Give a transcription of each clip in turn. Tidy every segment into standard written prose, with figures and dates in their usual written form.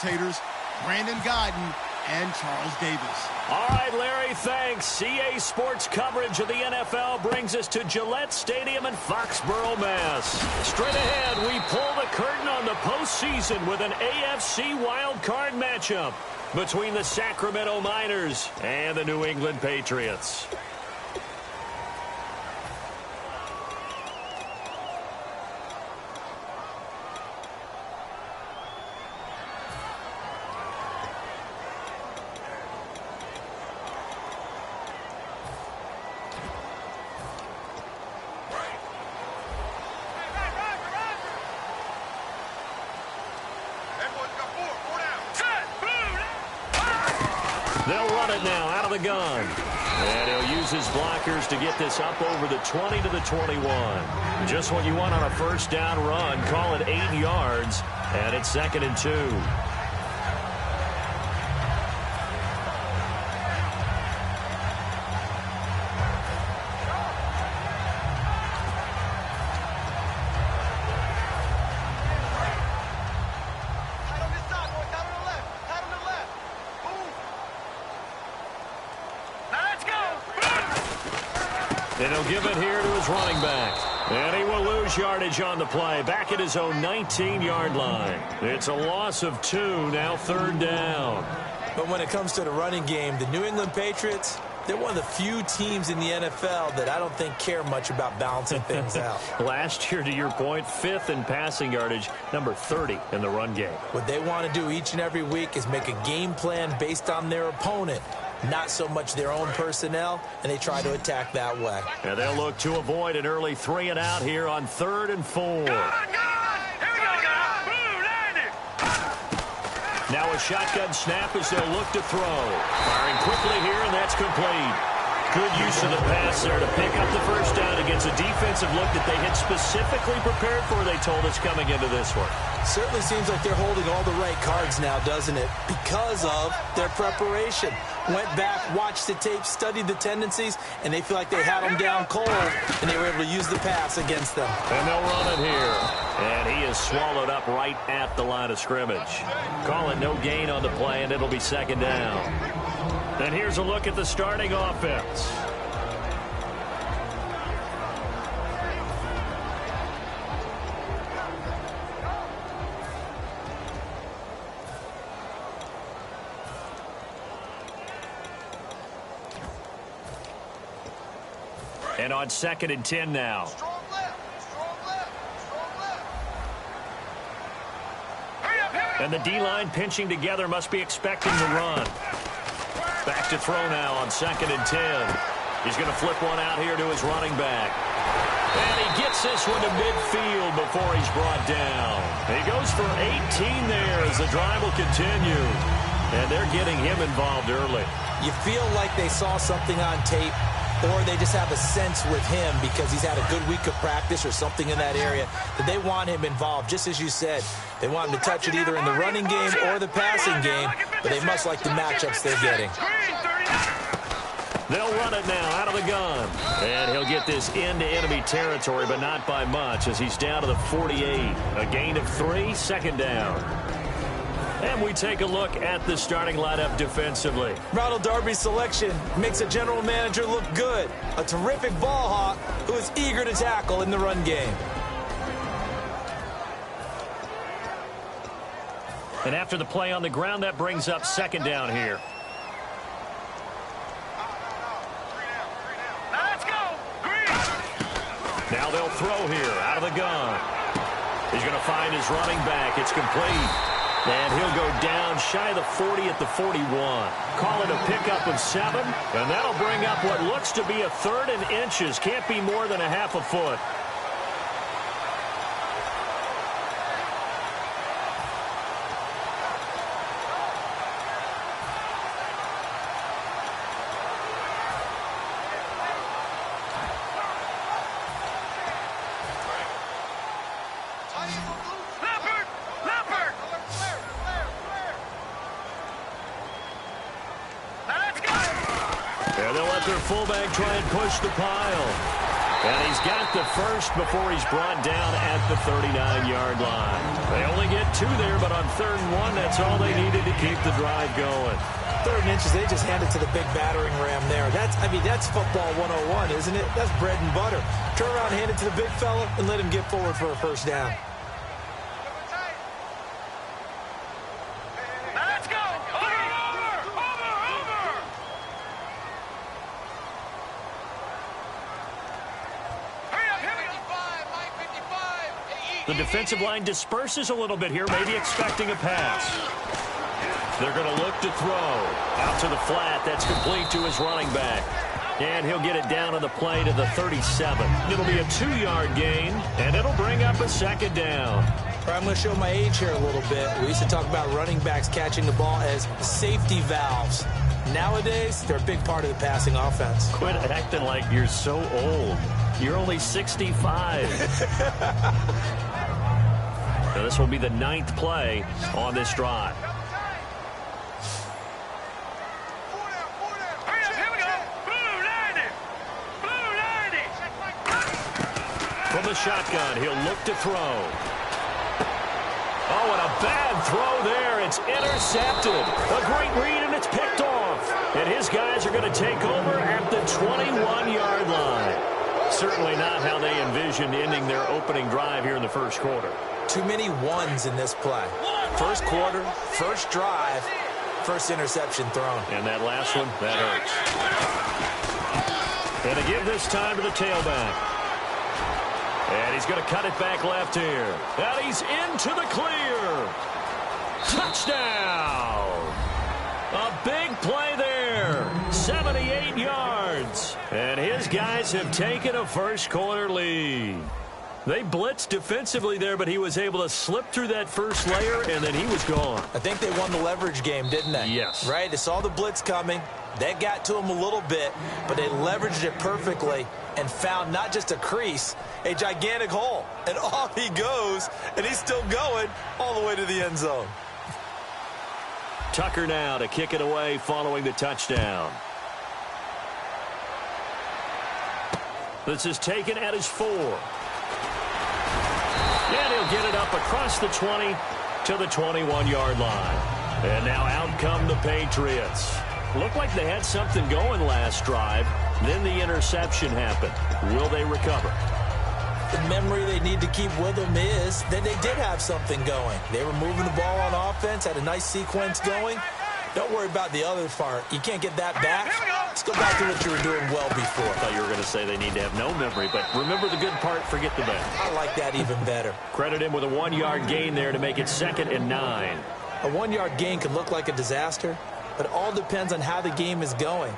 commentators, Brandon Godden and Charles Davis. All right, Larry, thanks. CA Sports coverage of the NFL brings us to Gillette Stadium in Foxborough, Mass. Straight ahead, we pull the curtain on the postseason with an AFC wildcard matchup between the Sacramento Miners and the New England Patriots. They'll run it now out of the gun. And he'll use his blockers to get this up over the 20 to the 21. Just what you want on a first down run. Call it 8 yards. And it's 2nd and 2. And he'll give it here to his running back. And he will lose yardage on the play. Back at his own 19-yard line. It's a loss of 2, now 3rd down. But when it comes to the running game, the New England Patriots, they're one of the few teams in the NFL that I don't think care much about balancing things out. Last year, to your point, 5th in passing yardage, number 30 in the run game. What they want to do each and every week is make a game plan based on their opponent, not so much their own personnel, and they try to attack that way. And they'll look to avoid an early 3 and out here on 3rd and 4. Now a shotgun snap as they'll look to throw. Firing quickly here, and that's complete. Good use of the pass there to pick up the first down against a defensive look that they had specifically prepared for, they told us, coming into this one. Certainly seems like they're holding all the right cards now, doesn't it? Because of their preparation. Went back, watched the tape, studied the tendencies, and they feel like they had them down cold, and they were able to use the pass against them. And they'll run it here. And he is swallowed up right at the line of scrimmage. Call it no gain on the play, and it'll be 2nd down. And here's a look at the starting offense. And on 2nd and 10 now. And the D-line pinching together, must be expecting the run. Back to throw now on 2nd and 10. He's going to flip one out here to his running back. And he gets this one to midfield before he's brought down. He goes for 18 there as the drive will continue. And they're getting him involved early. You feel like they saw something on tape, or they just have a sense with him because he's had a good week of practice or something in that area that they want him involved. Just as you said, they want him to touch it either in the running game or the passing game, but they must like the matchups they're getting. They'll run it now out of the gun. And he'll get this into enemy territory, but not by much as he's down to the 48. A gain of 3, 2nd down. And we take a look at the starting lineup defensively. Ronald Darby's selection makes a general manager look good. A terrific ball hawk who is eager to tackle in the run game. And after the play on the ground, that brings up 2nd down here. Let's go. Now they'll throw here out of the gun. He's going to find his running back. It's complete. And he'll go down shy of the 40 at the 41. Call it a pickup of 7. And that'll bring up what looks to be a 3rd and inches. Can't be more than a half a foot. Let's go. And they'll let their fullback try and push the pile. And he's got the first before he's brought down at the 39-yard line. They only get 2 there, but on 3rd and 1, that's all they needed to keep the drive going. 3rd and inches, they just hand it to the big battering ram there. That's football 101, isn't it? That's bread and butter. Turn around, hand it to the big fella, and let him get forward for a first down. Let's go! The defensive line disperses a little bit here, maybe expecting a pass. They're going to look to throw. Out to the flat. That's complete to his running back. And he'll get it down on the play to the 37. It'll be a 2-yard gain, and it'll bring up a 2nd down. I'm going to show my age here a little bit. We used to talk about running backs catching the ball as safety valves. Nowadays, they're a big part of the passing offense. Quit acting like you're so old. You're only 65. Now, this will be the 9th play on this drive. From the shotgun, he'll look to throw. Oh, and a bad throw there. It's intercepted. A great read, and it's picked off. And his guys are going to take over at the 21-yard line. Certainly not how they envisioned ending their opening drive here in the first quarter. Too many ones in this play. First quarter, first drive, first interception thrown. And that last one, that hurts. And to give this time to the tailback. And he's going to cut it back left here. And he's into the clear. Touchdown! A big play there. 78 yards. And his guys have taken a first quarter lead. They blitzed defensively there, but he was able to slip through that first layer, and then he was gone. I think they won the leverage game, didn't they? Yes. Right? They saw the blitz coming. That got to him a little bit, but they leveraged it perfectly and found not just a crease, a gigantic hole. And off he goes, and he's still going all the way to the end zone. Tucker now to kick it away following the touchdown. This is taken at his 4. And he'll get it up across the 20 to the 21-yard line. And now out come the Patriots. Looked like they had something going last drive. Then the interception happened. Will they recover? The memory they need to keep with them is that they did have something going. They were moving the ball on offense, had a nice sequence going. Don't worry about the other part. You can't get that back. Let's go back to what you were doing well before. I thought you were going to say they need to have no memory, but remember the good part, forget the bad. I like that even better. Credit him with a 1-yard gain there to make it 2nd and 9. A 1-yard gain can look like a disaster, but it all depends on how the game is going.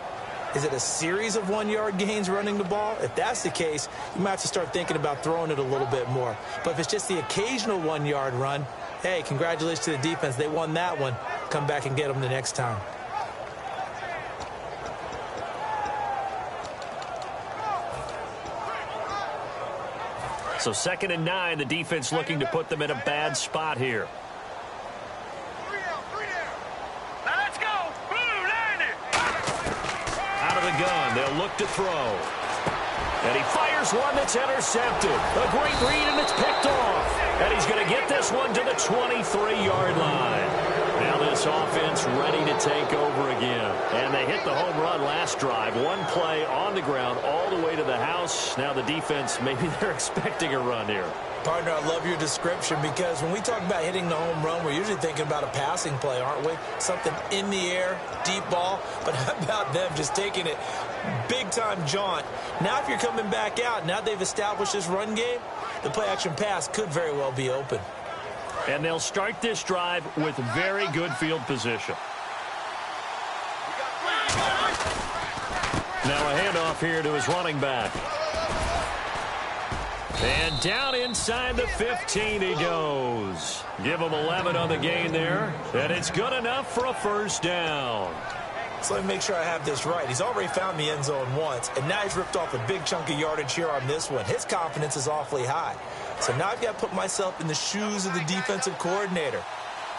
Is it a series of 1-yard gains running the ball? If that's the case, you might have to start thinking about throwing it a little bit more. But if it's just the occasional 1-yard run, hey, congratulations to the defense. They won that one. Come back and get them the next time. So 2nd and 9, the defense looking to put them in a bad spot here. Let's go! Out of the gun, they'll look to throw. And he fires one that's intercepted. A great read, and it's picked off. And he's going to get this one to the 23-yard line. Now this offense ready to take over again. And they hit the home run last drive. One play on the ground all the way to the house. Now the defense, maybe they're expecting a run here. Partner, I love your description because when we talk about hitting the home run, we're usually thinking about a passing play, aren't we? Something in the air, deep ball. But how about them just taking it big-time jaunt? Now if you're coming back out, now they've established this run game, the play-action pass could very well be open. And they'll start this drive with very good field position. Now a handoff here to his running back. And down inside the 15 he goes. Give him 11 on the gain there. And it's good enough for a first down. So let me make sure I have this right. He's already found the end zone once, and now he's ripped off a big chunk of yardage here on this one. His confidence is awfully high. So now I've got to put myself in the shoes of the defensive coordinator.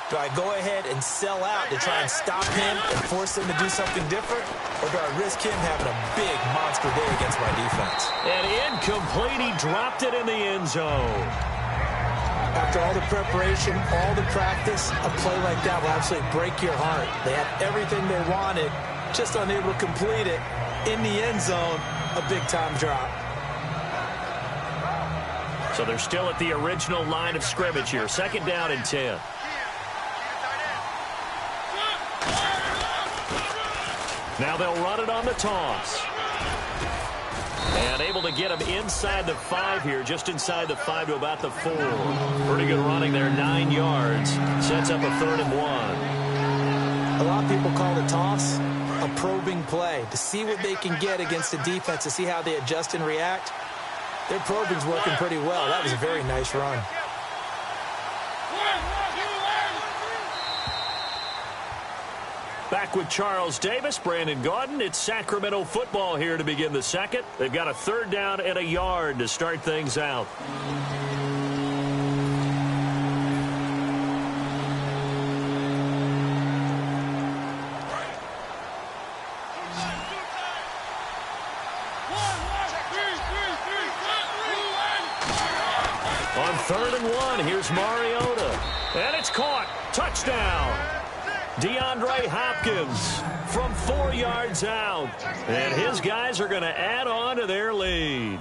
Do I go ahead and sell out to try and stop him and force him to do something different? Or do I risk him having a big monster day against my defense? And incomplete. He dropped it in the end zone. After all the preparation, all the practice, a play like that will absolutely break your heart. They had everything they wanted, just unable to complete it. In the end zone, a big-time drop. So they're still at the original line of scrimmage here. 2nd down and 10. Now they'll run it on the toss. And able to get him inside the 5 here, just inside the 5 to about the 4. Pretty good running there, 9 yards. Sets up a 3rd and 1. A lot of people call the toss a probing play, to see what they can get against the defense, to see how they adjust and react. Their probing's working pretty well. That was a very nice run. Back with Charles Davis, Brandon Gaudin. It's Sacramento football here to begin the 2nd. They've got a 3rd down and a yard to start things out. On 3rd and 1, here's Mariota. And it's caught. Touchdown. DeAndre Hopkins from 4 yards out. And his guys are going to add on to their lead.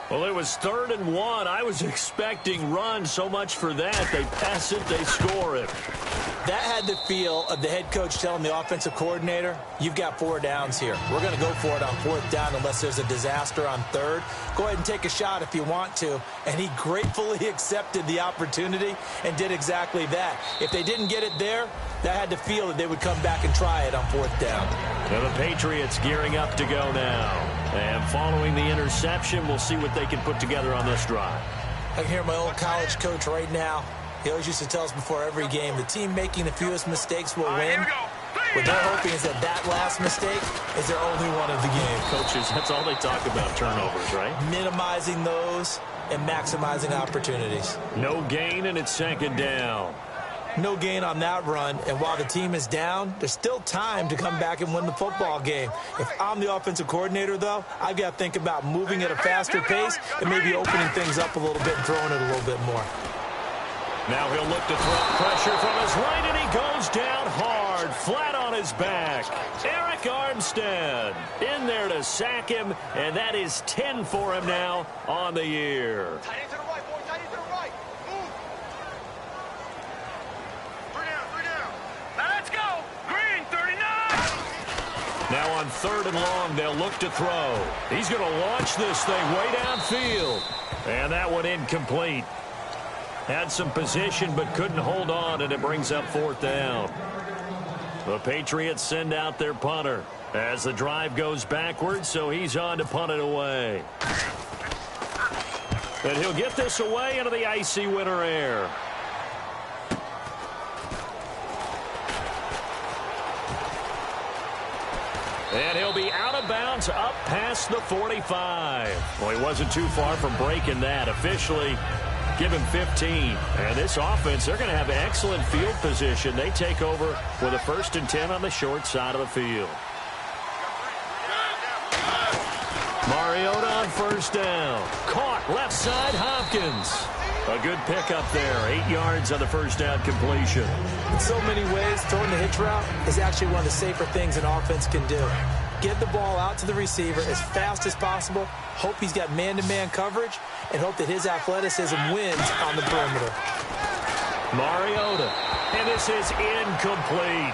Well, it was 3rd and 1. I was expecting run, so much for that. They pass it, they score it. That had the feel of the head coach telling the offensive coordinator, you've got 4 downs here. We're going to go for it on 4th down unless there's a disaster on 3rd. Go ahead and take a shot if you want to. And he gratefully accepted the opportunity and did exactly that. If they didn't get it there, that had the feel that they would come back and try it on 4th down. And the Patriots gearing up to go now. And following the interception, we'll see what they can put together on this drive. I can hear my old college coach right now. He always used to tell us before every game, the team making the fewest mistakes will win. What they're hoping is that that last mistake is their only one of the game. Coaches, that's all they talk about, turnovers, right? Minimizing those and maximizing opportunities. No gain, and it's 2nd down. No gain on that run, and while the team is down, there's still time to come back and win the football game. If I'm the offensive coordinator, though, I've got to think about moving at a faster pace and maybe opening things up a little bit and throwing it a little bit more. Now he'll look to throw pressure from his right, and he goes down hard, flat on his back. Eric Armstead in there to sack him, and that is 10 for him now on the year. Tight end to the right, boy. Tight end to the right. Move. 3 down. Now let's go. Green, 39. Now on 3rd and long, they'll look to throw. He's going to launch this thing way downfield. And that one incomplete. Had some position but couldn't hold on, and it brings up 4th down. The Patriots send out their punter as the drive goes backwards, so he's on to punt it away. And he'll get this away into the icy winter air. And he'll be out of bounds up past the 45. Well, he wasn't too far from breaking that. Officially, give him 15. And this offense, they're going to have excellent field position. They take over with a 1st and 10 on the short side of the field. Mariota on 1st down. Caught left side, Hopkins. A good pickup there. 8 yards on the 1st down completion. In so many ways, throwing the hitch route is actually one of the safer things an offense can do. Get the ball out to the receiver as fast as possible, hope he's got man-to-man coverage, and hope that his athleticism wins on the perimeter. Mariota, and this is incomplete.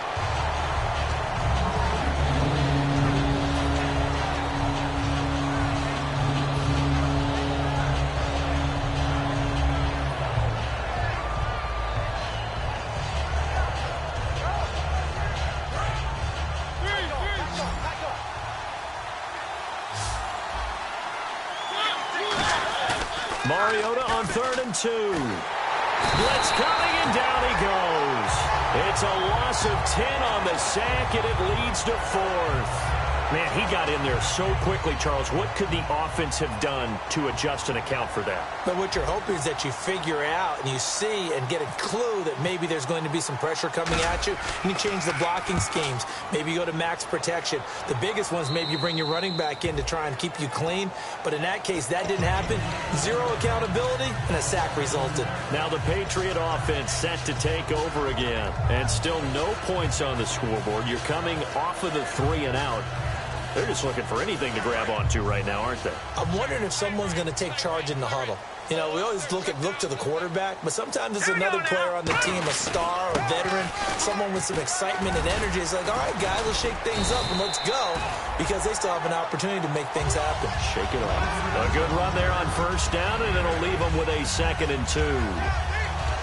Mariota on 3rd and 2. Blitz coming, and down he goes. It's a loss of 10 on the sack, and it leads to 4th. Man, he got in there so quickly, Charles. What could the offense have done to adjust and account for that? But what you're hoping is that you figure out and you see and get a clue that maybe there's going to be some pressure coming at you, and you change the blocking schemes. Maybe you go to max protection. The biggest ones, maybe you bring your running back in to try and keep you clean. But in that case, that didn't happen. Zero accountability, and a sack resulted. Now the Patriot offense set to take over again. And still no points on the scoreboard. You're coming off of the 3 and out. They're just looking for anything to grab onto right now, aren't they? I'm wondering if someone's going to take charge in the huddle. You know, we always look to the quarterback, but sometimes it's another player on the team, a star, a veteran, someone with some excitement and energy. It's like, all right, guys, let's shake things up and let's go, because they still have an opportunity to make things happen. Shake it off. A good run there on first down, and it'll leave them with a 2nd and 2.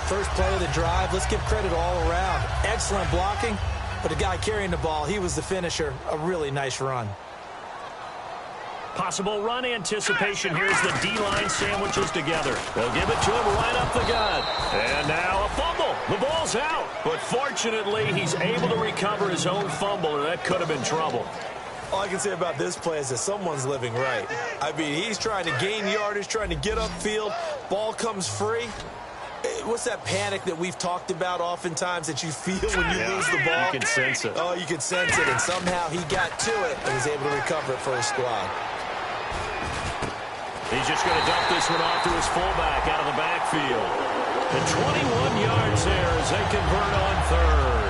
First play of the drive, let's give credit all around. Excellent blocking, but the guy carrying the ball, he was the finisher. A really nice run. Possible run anticipation. Here's the D-line sandwiches together. They'll give it to him right up the gut. And now a fumble. The ball's out. But fortunately, he's able to recover his own fumble, or that could have been trouble. All I can say about this play is that someone's living right. I mean, he's trying to gain yardage, trying to get upfield. Ball comes free. What's that panic that we've talked about oftentimes that you feel when you lose the ball? You can sense it. Oh, you can sense it. And somehow he got to it and was able to recover it for his squad. He's just going to dump this one off to his fullback out of the backfield. And 21 yards there as they convert on 3rd.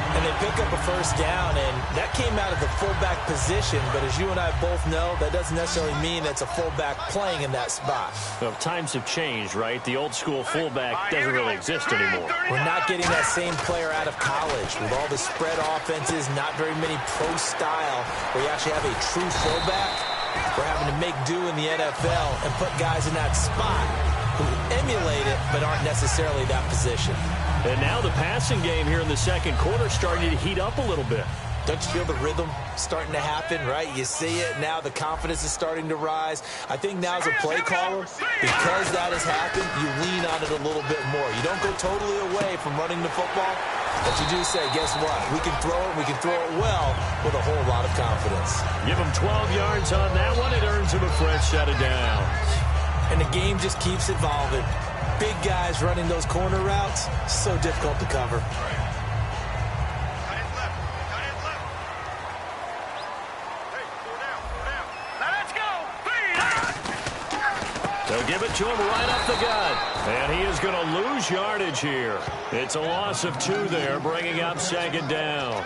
And they pick up a first down, and that came out of the fullback position. But as you and I both know, that doesn't necessarily mean it's a fullback playing in that spot. Well, times have changed, right? The old school fullback doesn't really exist anymore. We're not getting that same player out of college. With all the spread offenses, not very many pro style, where you actually have a true fullback. We're having to make do in the NFL and put guys in that spot who emulate it but aren't necessarily that position. And now the passing game here in the 2nd quarter starting to heat up a little bit. Don't you feel the rhythm starting to happen, right? You see it now. The confidence is starting to rise. I think now as a play caller, because that has happened, you lean on it a little bit more. You don't go totally away from running the football, but you do say, guess what? We can throw it. We can throw it well with a whole lot of confidence. Give him 12 yards on that one. It earns him a fresh set of downs. And the game just keeps evolving. Big guys running those corner routes, so difficult to cover. They'll give it to him right up the gut. And he is going to lose yardage here. It's a loss of 2 there, bringing up 2nd down.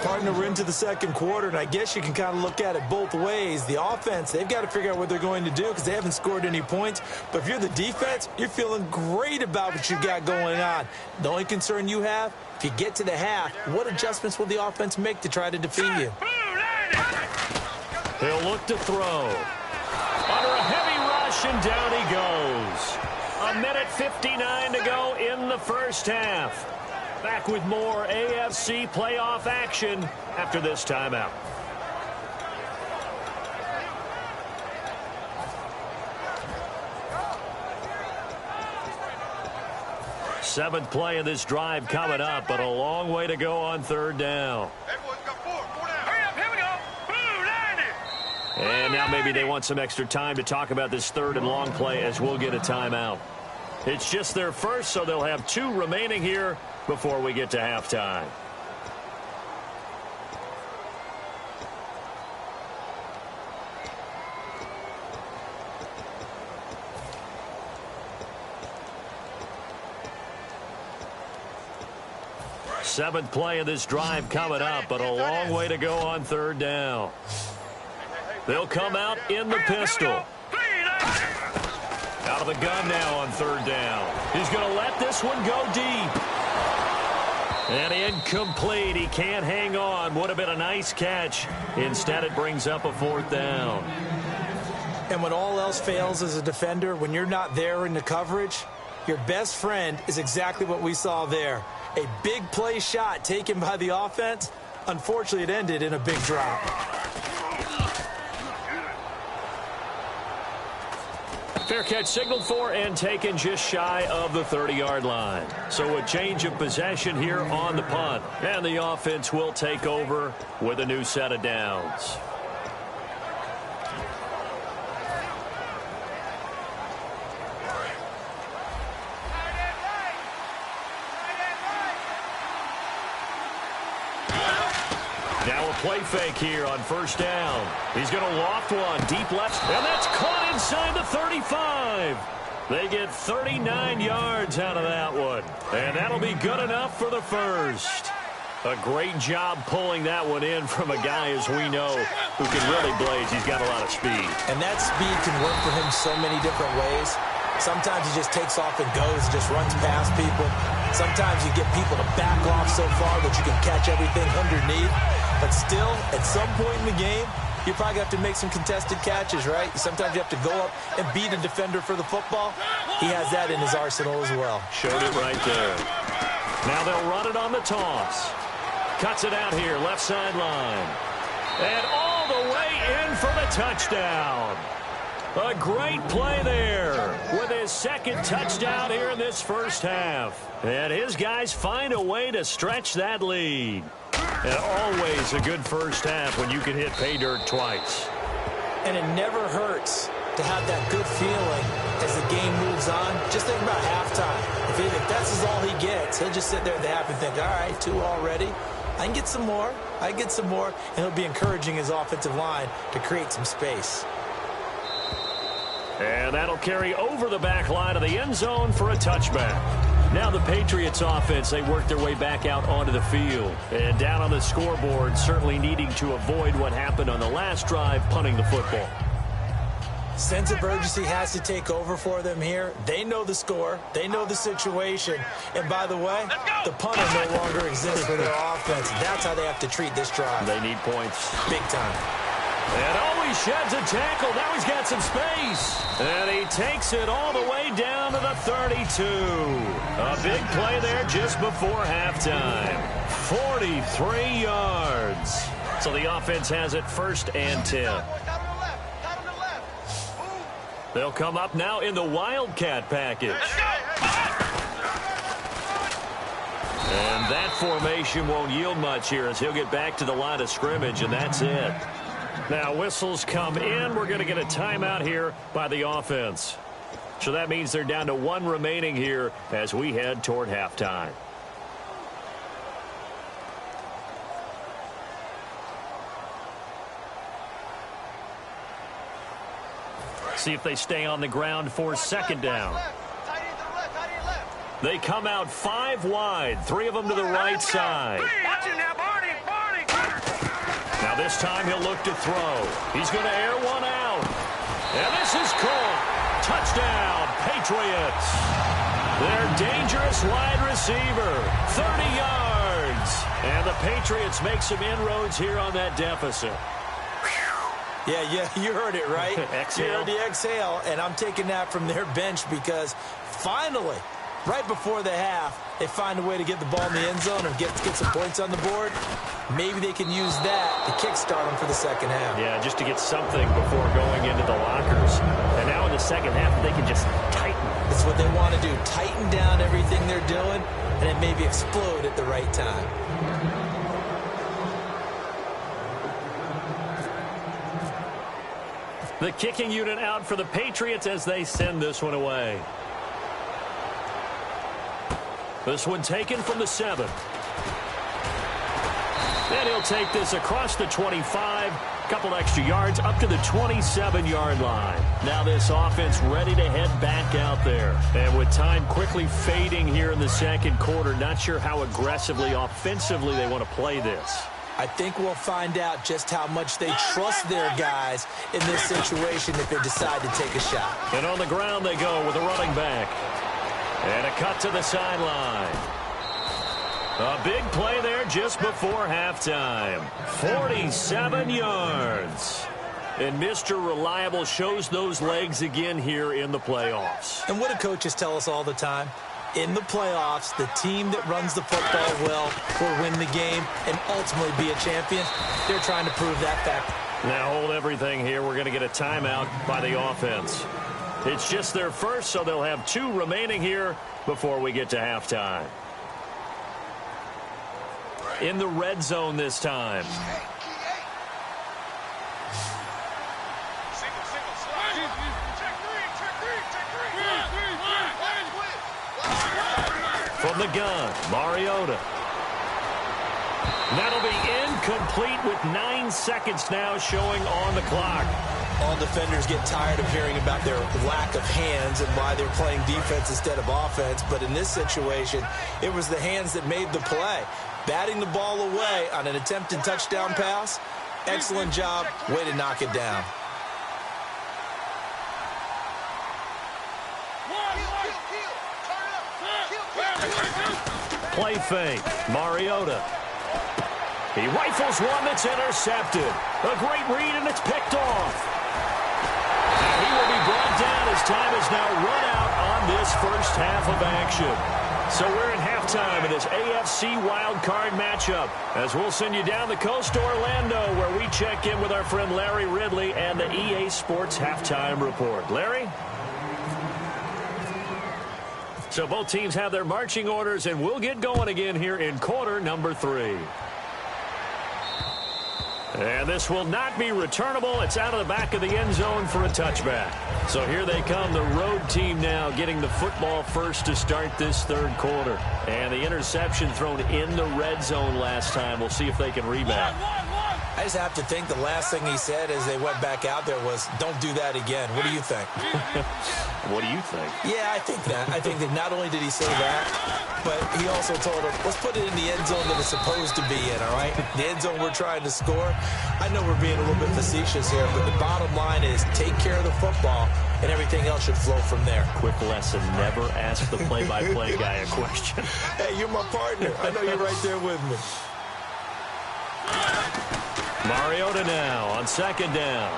Partner, we're into the 2nd quarter, and I guess you can kind of look at it both ways. The offense, they've got to figure out what they're going to do because they haven't scored any points. But if you're the defense, you're feeling great about what you got going on. The only concern you have, if you get to the half, what adjustments will the offense make to try to defeat you? He'll look to throw. Under a heavy rush, and down he goes. 1:59 to go in the first half. Back with more AFC playoff action after this timeout. Seventh play of this drive coming up, but a long way to go on 3rd down. Everyone's got 4 down. Hurry up, here we go. Boom, 90. And now maybe they want some extra time to talk about this 3rd and long play as we'll get a timeout. It's just their first, so they'll have 2 remaining here before we get to halftime. Seventh play of this drive coming up, but a long way to go on 3rd down. They'll come out in the pistol. Out of the gun now on 3rd down. He's going to let this one go deep. And incomplete. He can't hang on. Would have been a nice catch. Instead, it brings up a 4th down. And when all else fails as a defender, when you're not there in the coverage, your best friend is exactly what we saw there. A big play shot taken by the offense. Unfortunately, it ended in a big drop. Fair catch signaled for and taken just shy of the 30-yard line. So a change of possession here on the punt. And the offense will take over with a new set of downs. Now a play fake here on first down. He's going to loft one deep left, and that's caught inside the 35. They get 39 yards out of that one, and that'll be good enough for the first. A great job pulling that one in from a guy, as we know, who can really blaze. He's got a lot of speed. And that speed can work for him so many different ways. Sometimes he just takes off and goes, just runs past people. Sometimes you get people to back off so far that you can catch everything underneath. But still, at some point in the game, you probably have to make some contested catches, right? Sometimes you have to go up and beat a defender for the football. He has that in his arsenal as well. Showed it right there. Now they'll run it on the toss. Cuts it out here, left sideline. And all the way in for the touchdown. A great play there with his second touchdown here in this first half. And his guys find a way to stretch that lead. And always a good first half when you can hit pay dirt twice. And it never hurts to have that good feeling as the game moves on. Just think about halftime. If that's all he gets, he'll just sit there at the half and think, all right, 2 already. I can get some more. And he'll be encouraging his offensive line to create some space. And that'll carry over the back line of the end zone for a touchback. Now the Patriots offense, they work their way back out onto the field. And down on the scoreboard, certainly needing to avoid what happened on the last drive, punting the football. Sense of urgency has to take over for them here. They know the score. They know the situation. And by the way, the punter no longer exists for their offense. That's how they have to treat this drive. They need points. Big time. And he sheds a tackle. Now he's got some space. And he takes it all the way down to the 32. A big play there just before halftime. 43 yards. So the offense has it 1st and 10. They'll come up now in the Wildcat package. And that formation won't yield much here as he'll get back to the line of scrimmage, and that's it. Now whistles come in. We're going to get a timeout here by the offense. So that means they're down to 1 remaining here as we head toward halftime. See if they stay on the ground for 2nd down. They come out 5 wide, 3 of them to the right side. Now this time he'll look to throw. He's going to air one out. And this is caught. Touchdown, Patriots. Their dangerous wide receiver, 30 yards. And the Patriots make some inroads here on that deficit. Yeah, you heard it, right? Exhale. You heard the exhale, and I'm taking that from their bench because finally, right before the half, they find a way to get the ball in the end zone and get some points on the board. Maybe they can use that to kickstart them for the second half. Yeah, just to get something before going into the lockers. And now in the second half, they can just tighten. That's what they want to do, tighten down everything they're doing, and then maybe explode at the right time. The kicking unit out for the Patriots as they send this one away. This one taken from the 7. And he'll take this across the 25. Couple extra yards up to the 27-yard line. Now this offense ready to head back out there. And with time quickly fading here in the second quarter, not sure how aggressively, offensively they want to play this. I think we'll find out just how much they trust their guys in this situation if they decide to take a shot. And on the ground they go with a running back. And a cut to the sideline. A big play there just before halftime. 47 yards. And Mr. Reliable shows those legs again here in the playoffs. And what do coaches tell us all the time? In the playoffs, the team that runs the football well will win the game and ultimately be a champion. They're trying to prove that fact. Now hold everything here. We're going to get a timeout by the offense. It's just their first, so they'll have 2 remaining here before we get to halftime. In the red zone this time. From the gun, Mariota. That'll be incomplete with 9 seconds now showing on the clock. All defenders get tired of hearing about their lack of hands and why they're playing defense instead of offense. But in this situation, it was the hands that made the play. Batting the ball away on an attempted touchdown pass. Excellent job. Way to knock it down. Play fake. Mariota. He rifles one that's intercepted. A great read, and it's picked off. And he will be brought down as time is now run out on this first half of action. So we're in halftime in this AFC wildcard matchup, as we'll send you down the coast to Orlando, where we check in with our friend Larry Ridley and the EA Sports Halftime Report. Larry? So both teams have their marching orders, and we'll get going again here in quarter number 3. And this will not be returnable. It's out of the back of the end zone for a touchback. So here they come, the road team now getting the football first to start this third quarter. And the interception thrown in the red zone last time. We'll see if they can rebound. I just have to think the last thing he said as they went back out there was, don't do that again. What do you think? What do you think? Yeah, I think that. I think that not only did he say that, but he also told him, let's put it in the end zone that it's supposed to be in, all right? The end zone we're trying to score. I know we're being a little bit facetious here, but the bottom line is take care of the football, and everything else should flow from there. Quick lesson, never ask the play-by-play guy a question. Hey, you're my partner. I know you're right there with me. Mariota now on second down.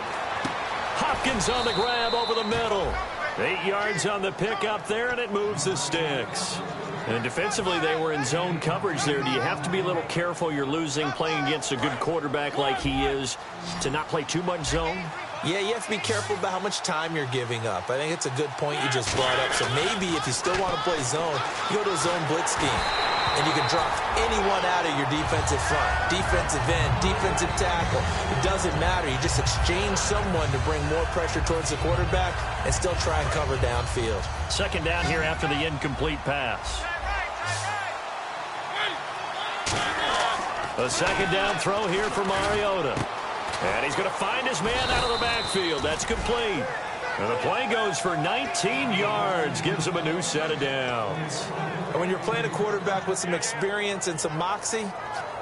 Hopkins on the grab over the middle. 8 yards on the pickup there, and it moves the sticks. And defensively, they were in zone coverage there. Do you have to be a little careful? You're losing playing against a good quarterback like he is to not play too much zone? Yeah, you have to be careful about how much time you're giving up. I think it's a good point you just brought up. So maybe if you still want to play zone, you go to a zone blitz scheme. And you can drop anyone out of your defensive front. Defensive end, defensive tackle. It doesn't matter. You just exchange someone to bring more pressure towards the quarterback and still try and cover downfield. Second down here after the incomplete pass. A second down throw here for Mariota. And he's going to find his man out of the backfield. That's complete. And the play goes for 19 yards. Gives him a new set of downs. And when you're playing a quarterback with some experience and some moxie,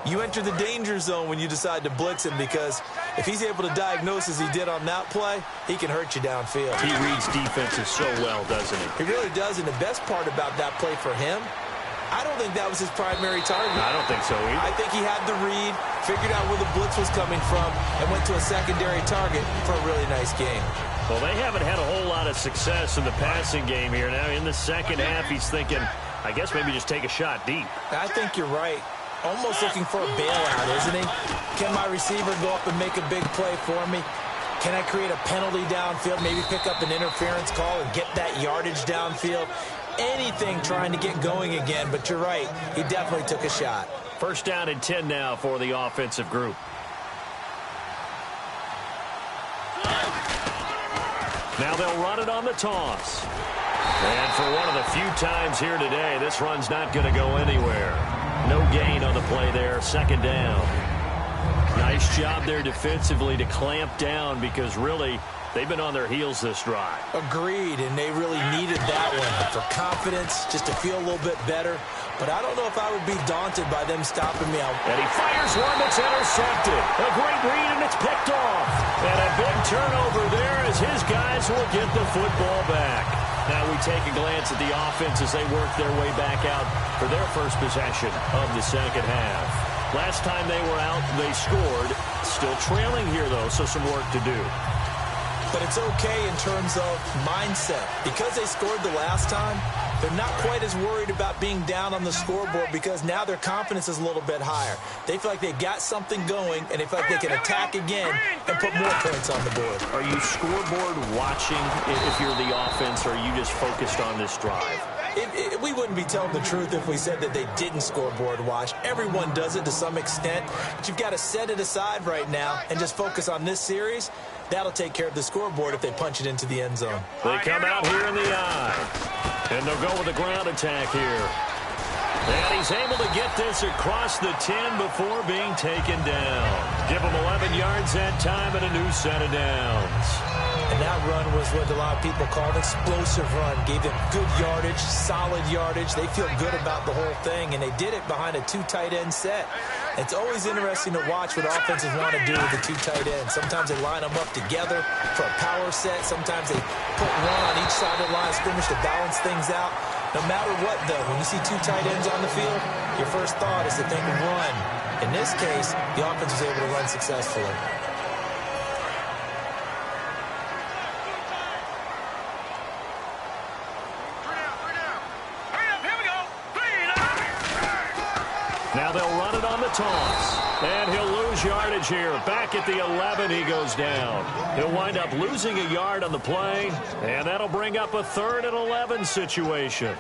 you enter the danger zone when you decide to blitz him, because if he's able to diagnose as he did on that play, he can hurt you downfield. He reads defenses so well, doesn't he? He really does, and the best part about that play for him, I don't think that was his primary target. I don't think so either. I think he had the read, figured out where the blitz was coming from, and went to a secondary target for a really nice game. Well, they haven't had a whole lot of success in the passing game here. Now, in the second half, he's thinking, I guess maybe just take a shot deep. I think you're right. Almost looking for a bailout, isn't he? Can my receiver go up and make a big play for me? Can I create a penalty downfield, maybe pick up an interference call and get that yardage downfield? Anything trying to get going again, but you're right. He definitely took a shot. First down and 10 now for the offensive group. Now they'll run it on the toss. And for one of the few times here today, this run's not going to go anywhere. No gain on the play there. Second down. Nice job there defensively to clamp down, because really they've been on their heels this drive. Agreed, and they really needed that one for confidence, just to feel a little bit better. But I don't know if I would be daunted by them stopping me out. And he fires one that's intercepted. A great read, and it's picked off. And a big turnover there as his guys will get the football back. Now we take a glance at the offense as they work their way back out for their first possession of the second half. Last time they were out, they scored. Still trailing here, though, so some work to do. But it's okay in terms of mindset. Because they scored the last time, they're not quite as worried about being down on the scoreboard, because now their confidence is a little bit higher. They feel like they got something going, and they feel like they can attack again and put more points on the board. Are you scoreboard watching if you're the offense, or are you just focused on this drive? We wouldn't be telling the truth if we said that they didn't scoreboard watch. Everyone does it to some extent, but you've got to set it aside right now and just focus on this series. That'll take care of the scoreboard if they punch it into the end zone. They come out here in the eye, and they'll go with a ground attack here. And he's able to get this across the 10 before being taken down. Give him 11 yards that time and a new set of downs. And that run was what a lot of people call an explosive run. Gave them good yardage, solid yardage. They feel good about the whole thing, and they did it behind a 2 tight end set. It's always interesting to watch what offenses want to do with the 2 tight ends. Sometimes they line them up together for a power set. Sometimes they put one on each side of the line of scrimmage to balance things out. No matter what, though, when you see 2 tight ends on the field, your first thought is to think run. In this case, the offense was able to run successfully. Now they'll run it on the toss. And he'll lose yardage here. Back at the 11, he goes down. He'll wind up losing a yard on the play, and that'll bring up a 3rd and 11 situation.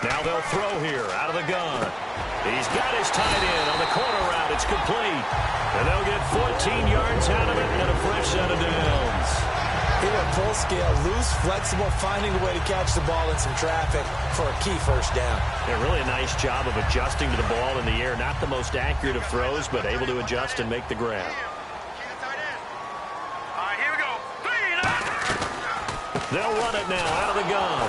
Now they'll throw here out of the gun. He's got his tight end on the corner route. It's complete. And they'll get 14 yards out of it and a fresh set of downs. He went full scale, loose, flexible, finding a way to catch the ball in some traffic for a key first down. Yeah, really a nice job of adjusting to the ball in the air. Not the most accurate of throws, but able to adjust and make the grab. They'll run it now out of the gun.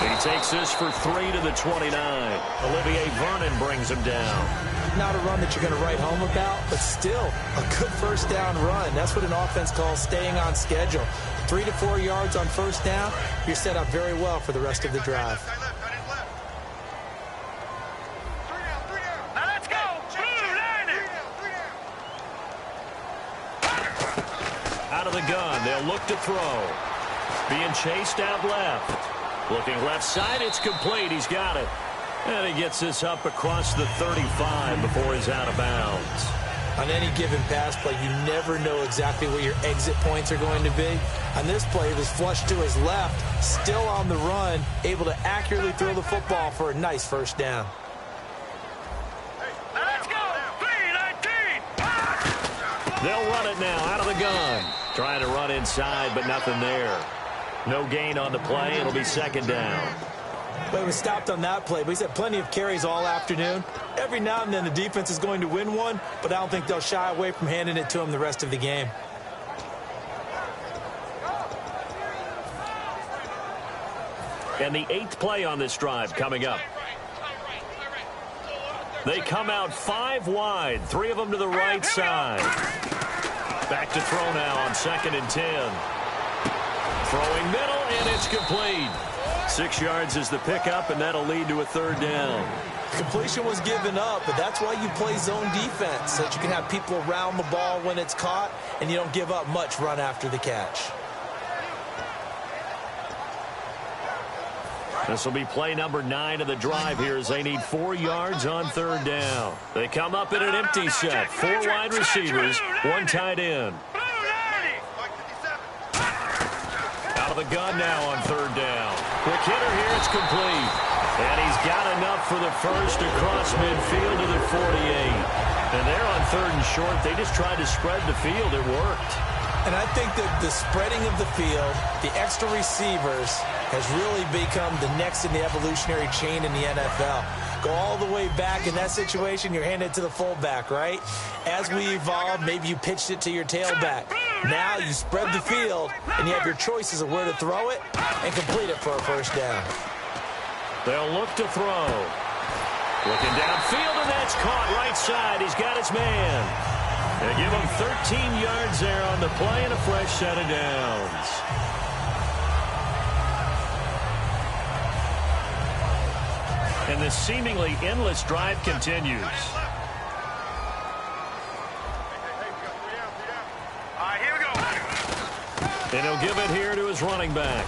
He takes this for 3 to the 29. Olivier Vernon brings him down. Not a run that you're going to write home about, but still a good first down run. That's what an offense calls staying on schedule. 3 to 4 yards on first down, you're set up very well for the rest of the drive. Now let's go. Out of the gun, they'll look to throw. Being chased out left. Looking left side, it's complete. He's got it. And he gets this up across the 35 before he's out of bounds. On any given pass play, you never know exactly where your exit points are going to be. On this play, it was flushed to his left, still on the run, able to accurately throw the football for a nice first down. Now let's go. 3-19. They'll run it now out of the gun. Trying to run inside, but nothing there. No gain on the play. It'll be second down. Well, he was stopped on that play, but he's had plenty of carries all afternoon. Every now and then the defense is going to win one, but I don't think they'll shy away from handing it to him the rest of the game. And the 8th play on this drive coming up. They come out 5 wide, 3 of them to the right side. Back to throw now on 2nd and 10. Throwing middle, and it's complete. 6 yards is the pickup, and that'll lead to a 3rd down. Completion was given up, but that's why you play zone defense, so that you can have people around the ball when it's caught, and you don't give up much run after the catch. This will be play number 9 of the drive here as they need 4 yards on 3rd down. They come up in an empty set. 4 wide receivers, 1 tight end. Out of the gun now on 3rd down. Quick hitter here, it's complete. And he's got enough for the first across midfield to the 48. And they're on 3rd and short. They just tried to spread the field. It worked. And I think that the spreading of the field, the extra receivers, has really become the next in the evolutionary chain in the NFL. Go all the way back in that situation, you're handed it to the fullback, right? As we evolve, maybe you pitched it to your tailback. Now you spread the field, and you have your choices of where to throw it and complete it for a first down. They'll look to throw. Looking downfield, and that's caught right side. He's got his man. They give him 13 yards there on the play and a fresh set of downs. And the seemingly endless drive continues. Here we go. And he'll give it here to his running back.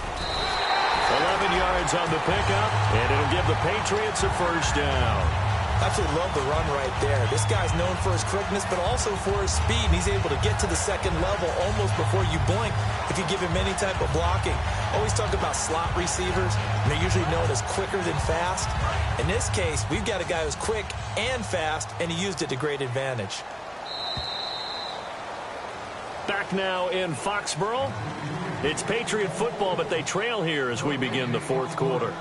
11 yards on the pickup, and it'll give the Patriots a first down. Absolutely love the run right there. This guy's known for his quickness, but also for his speed. And he's able to get to the second level almost before you blink if you give him any type of blocking. Always talk about slot receivers, and they're usually known as quicker than fast. In this case, we've got a guy who's quick and fast, and he used it to great advantage. Back now in Foxborough. It's Patriot football, but they trail here as we begin the fourth quarter.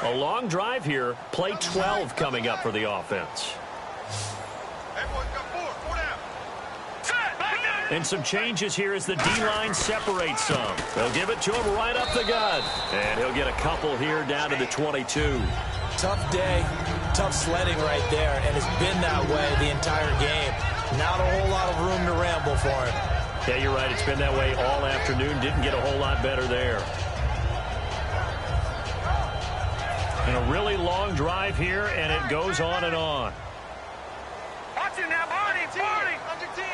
A long drive here. Play 12 coming up for the offense. And some changes here as the D-line separates some. They'll give it to him right up the gut. And he'll get a couple here down to the 22. Tough day, tough sledding right there, and it's been that way the entire game. Not a whole lot of room to ramble for him. Yeah, you're right. It's been that way all afternoon. Didn't get a whole lot better there. And a really long drive here, and it goes on and on. Watch it now, Barney. Under 10.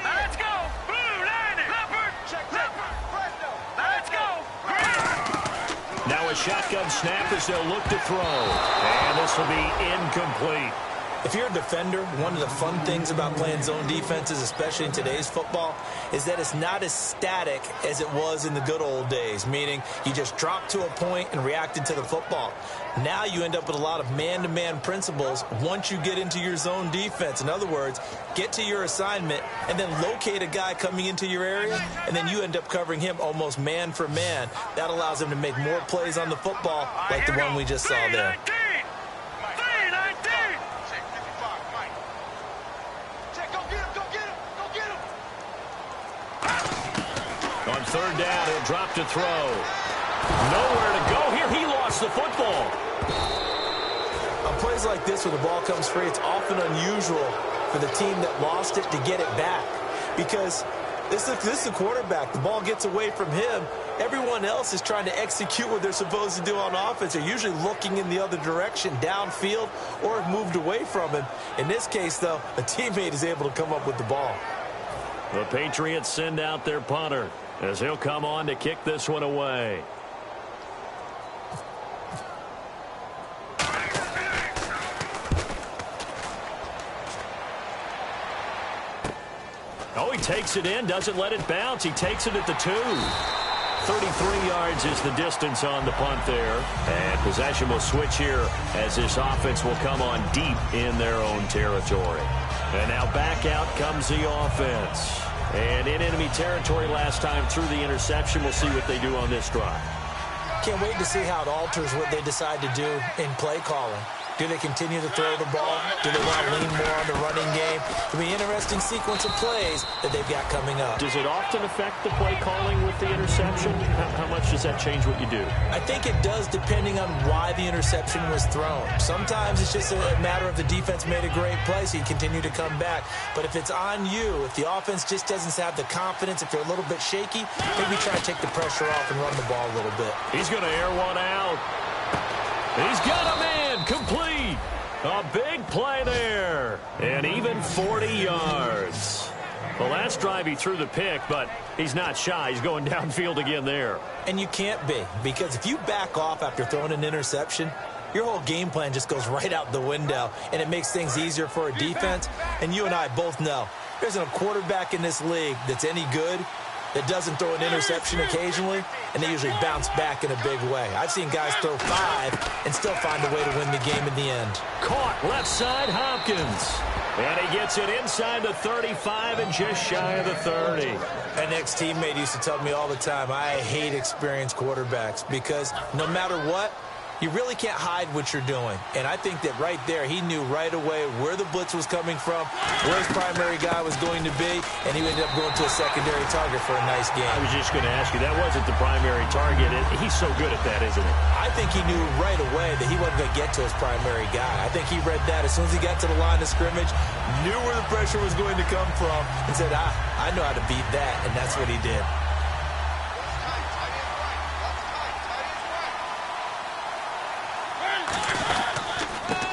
Let's go. Blue, line it. Leopard. Check. Let's go. Green. Now a shotgun snap as they'll look to throw. And this will be incomplete. If you're a defender, one of the fun things about playing zone defenses, especially in today's football, is that it's not as static as it was in the good old days, meaning you just drop to a point and reacted to the football. Now you end up with a lot of man-to-man principles once you get into your zone defense. In other words, get to your assignment and then locate a guy coming into your area, and then you end up covering him almost man for man. That allows him to make more plays on the football like the one we just saw there. On third down, he'll drop to throw. Nowhere to go here. He lost the football. On plays like this where the ball comes free, it's often unusual for the team that lost it to get it back. Because this is the quarterback. The ball gets away from him. Everyone else is trying to execute what they're supposed to do on offense. They're usually looking in the other direction, downfield, or have moved away from him. In this case, though, a teammate is able to come up with the ball. The Patriots send out their punter as he'll come on to kick this one away. Oh, he takes it in, doesn't let it bounce. He takes it at the 2. 33 yards is the distance on the punt there. And possession will switch here as this offense will come on deep in their own territory. And now back out comes the offense. And in enemy territory last time through the interception. We'll see what they do on this drive. Can't wait to see how it alters what they decide to do in play calling. Do they continue to throw the ball? Do they want to lean more on the running game? It'll be an interesting sequence of plays that they've got coming up. Does it often affect the play calling with the interception? How much does that change what you do? I think it does depending on why the interception was thrown. Sometimes it's just a matter of the defense made a great play, so you continue to come back. But if it's on you, if the offense just doesn't have the confidence, if they're a little bit shaky, maybe try to take the pressure off and run the ball a little bit. He's going to air one out. He's got a man complete. A big play there. And even 40 yards. The last drive he threw the pick, but he's not shy. He's going downfield again there. And you can't be, because if you back off after throwing an interception, your whole game plan just goes right out the window, and it makes things easier for a defense. And you and I both know there isn't a quarterback in this league that's any good that doesn't throw an interception occasionally, and they usually bounce back in a big way. I've seen guys throw 5 and still find a way to win the game in the end. Caught left side, Hopkins. And he gets it inside the 35 and just shy of the 30. An ex-teammate used to tell me all the time, I hate experienced quarterbacks because no matter what, You really can't hide what you're doing. And I think that right there, he knew right away where the blitz was coming from, where his primary guy was going to be, and he ended up going to a secondary target for a nice game. I was just going to ask you, that wasn't the primary target. He's so good at that, isn't he? I think he knew right away that he wasn't going to get to his primary guy. I think he read that as soon as he got to the line of scrimmage, knew where the pressure was going to come from, and said, I know how to beat that, and that's what he did.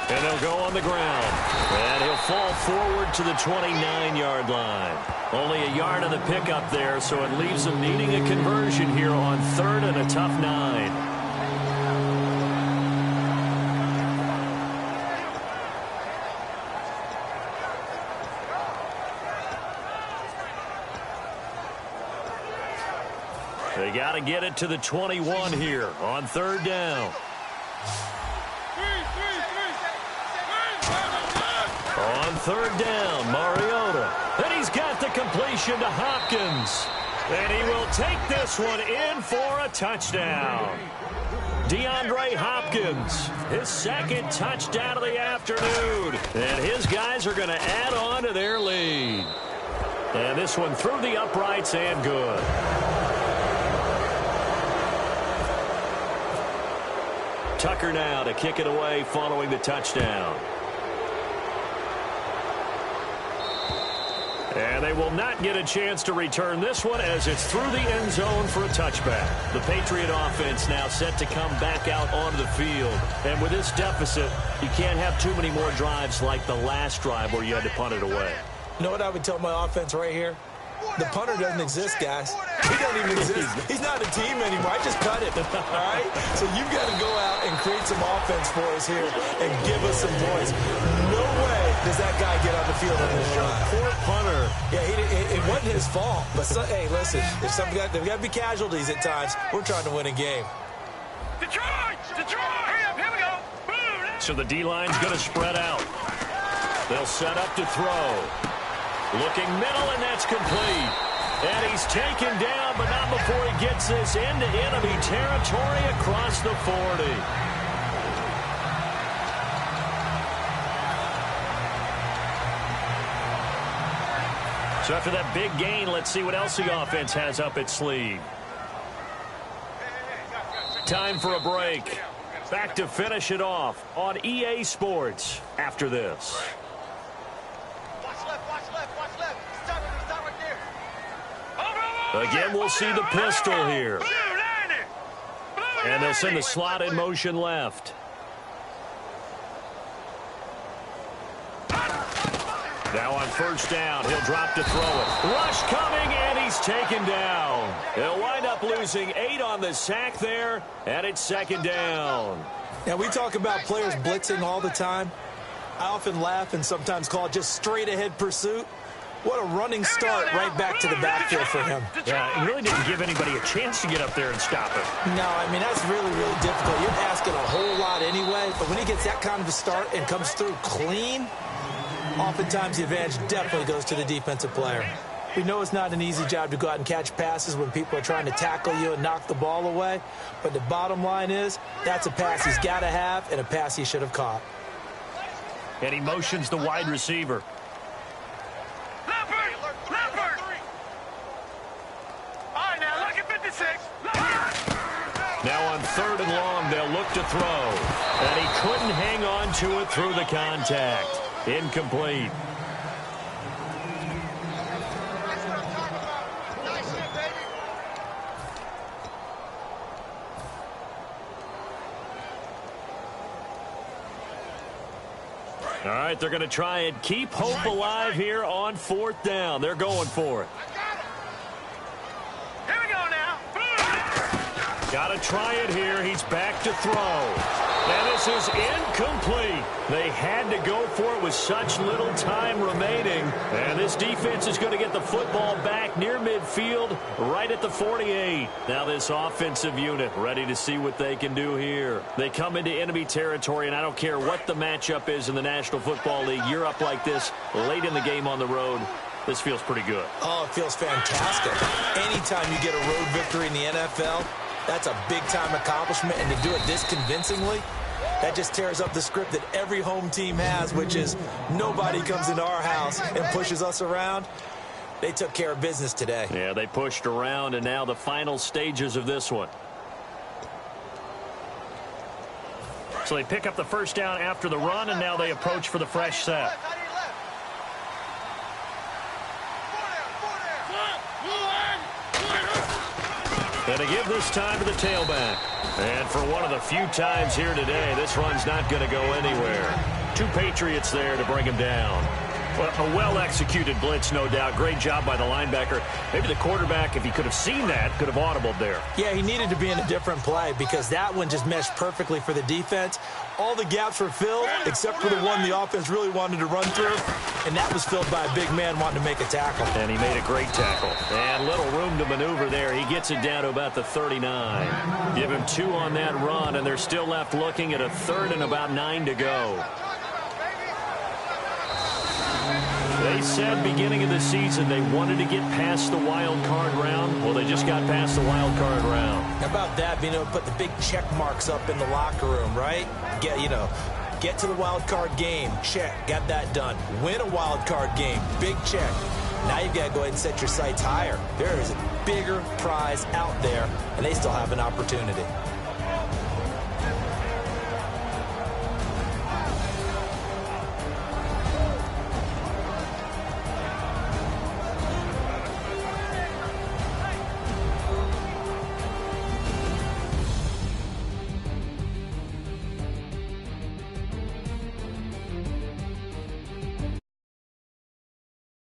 And they'll go on the ground. And he'll fall forward to the 29-yard line. Only a yard on the pickup there, so it leaves them needing a conversion here on 3rd and a tough 9. They got to get it to the 21 here on 3rd down. On 3rd down, Mariota. And he's got the completion to Hopkins. And he will take this one in for a touchdown. DeAndre Hopkins, his 2nd touchdown of the afternoon. And his guys are going to add on to their lead. And this one through the uprights and good. Tucker now to kick it away following the touchdown. And they will not get a chance to return this one as it's through the end zone for a touchback. The Patriot offense now set to come back out onto the field. And with this deficit, you can't have too many more drives like the last drive where you had to punt it away. You know what I would tell my offense right here? The punter doesn't exist, guys. He doesn't even exist. He's not a team anymore. I just cut it, all right? So you've got to go out and create some offense for us here and give us some points. No way does that guy get on the field on this drive. Poor punter. Yeah, it wasn't his fault. But, hey, listen, there's got to be casualties at times. We're trying to win a game. Detroit! Hurry up, here we go. Boom. So the D-line's going to spread out. They'll set up to throw. Looking middle, and that's complete. And he's taken down, but not before he gets this into enemy territory across the 40. So after that big gain, let's see what else the offense has up its sleeve. Time for a break. Back to finish it off on EA Sports after this. Again, we'll see the pistol here. And they'll send the slot in motion left. Now on 1st down, he'll drop to throw it. Rush coming, and he's taken down. They'll wind up losing 8 on the sack there, and it's 2nd down. Now, we talk about players blitzing all the time. I often laugh and sometimes call it just straight-ahead pursuit. What a running start right back to the backfield for him. Yeah, he really didn't give anybody a chance to get up there and stop it. No, I mean, that's really, really difficult. You're asking a whole lot anyway, but when he gets that kind of a start and comes through clean, oftentimes the advantage definitely goes to the defensive player. We know it's not an easy job to go out and catch passes when people are trying to tackle you and knock the ball away, but the bottom line is that's a pass he's got to have and a pass he should have caught. And he motions the wide receiver. Now on 3rd and long, they'll look to throw. And he couldn't hang on to it through the contact. Incomplete. All right, they're going to try and keep hope alive here on 4th down. They're going for it. Here we go now. Got to try it here. He's back to throw. And this is incomplete. They had to go for it with such little time remaining. And this defense is going to get the football back near midfield, right at the 48. Now this offensive unit ready to see what they can do here. They come into enemy territory, and I don't care what the matchup is in the National Football League. You're up like this late in the game on the road. This feels pretty good. Oh, it feels fantastic. Anytime you get a road victory in the NFL, That's a big-time accomplishment, and to do it this convincingly, that just tears up the script that every home team has, which is nobody comes into our house and pushes us around. They took care of business today. Yeah, they pushed around, and now the final stages of this one. So they pick up the first down after the run, and now they approach for the fresh set. And they give this time to the tailback. And for one of the few times here today, this run's not going to go anywhere. 2 Patriots there to bring him down. Well, a well-executed blitz, no doubt. Great job by the linebacker. Maybe the quarterback, if he could have seen that, could have audibled there. Yeah, he needed to be in a different play because that one just meshed perfectly for the defense. All the gaps were filled except for the one the offense really wanted to run through, and that was filled by a big man wanting to make a tackle. And he made a great tackle. And little room to maneuver there. He gets it down to about the 39. Give him 2 on that run, and they're still left looking at a 3rd and about 9 to go. They said beginning of the season they wanted to get past the wild card round. Well, they just got past the wild card round. How about that, being able to put the big check marks up in the locker room, right? Get to the wild card game, check, got that done. Win a wild card game, big check. Now you've got to go ahead and set your sights higher. There is a bigger prize out there, and they still have an opportunity.